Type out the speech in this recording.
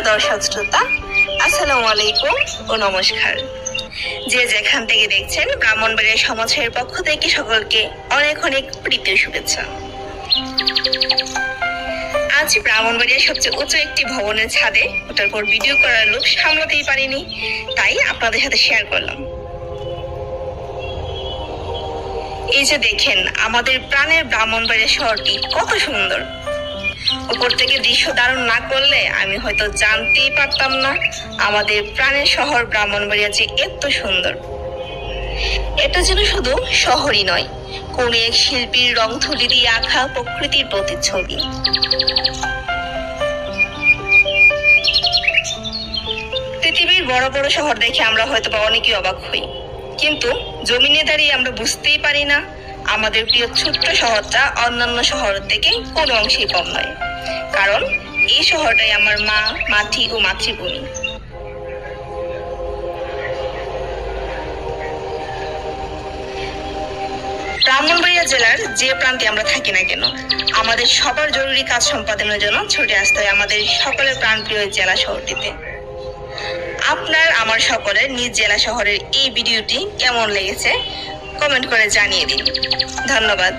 দর্শক শ্রোতা, আসসালামু আলাইকুম ও নমস্কার। যে যেখান থেকে দেখছেন, ব্রাহ্মণবাড়িয়া সমাজের পক্ষ থেকে সকলকে অনেক অনেক প্রীতি ও শুভেচ্ছা। আজ ব্রাহ্মণবাড়িয়ার সবচেয়ে উঁচু একটি ভবনের ছাদে ওটার পর ভিডিও করার লোভ সামলাতেই পারিনি, তাই আপনাদের সাথে শেয়ার করলাম। এই যে দেখেন, আমাদের প্রাণের ব্রাহ্মণবাড়িয়া শহরটি কত সুন্দর। উপর থেকে দৃশ্য ধারণ না করলে আমি হয়তো জানতেই পারতাম না আমাদের প্রাণের শহর ব্রাহ্মণবাড়িয়া যে এত সুন্দর। এটা যেন শুধু শহরই নয়, কোন এক শিল্পীর রং তুলি দিয়ে আঁকা প্রকৃতির প্রতিচ্ছবি। পৃথিবীর বড় বড় শহর দেখে আমরা হয়তো বা অনেকেই অবাক হই, কিন্তু জমিনে দাঁড়িয়ে আমরা বুঝতেই পারি না আমাদের প্রিয় ছোট্ট শহরটা অন্যান্য শহর থেকে কোনো অংশেই কম নয়। কারণ এই শহরটাই আমার মা, মাটি ও মাতৃভূমি। ব্রাহ্মণবাড়িয়া জেলার যে প্রান্তে আমরা থাকি না কেন, আমাদের সবার জরুরি কাজ সম্পাদনের জন্য ছুটে আসতে হয় আমাদের সকলের প্রাণপ্রিয় জেলা শহরটিতে। আপনার আমার সকলের নিজ জেলা শহরের এই ভিডিওটি কেমন লেগেছে কমেন্ট করে জানিয়ে দিন। ধন্যবাদ।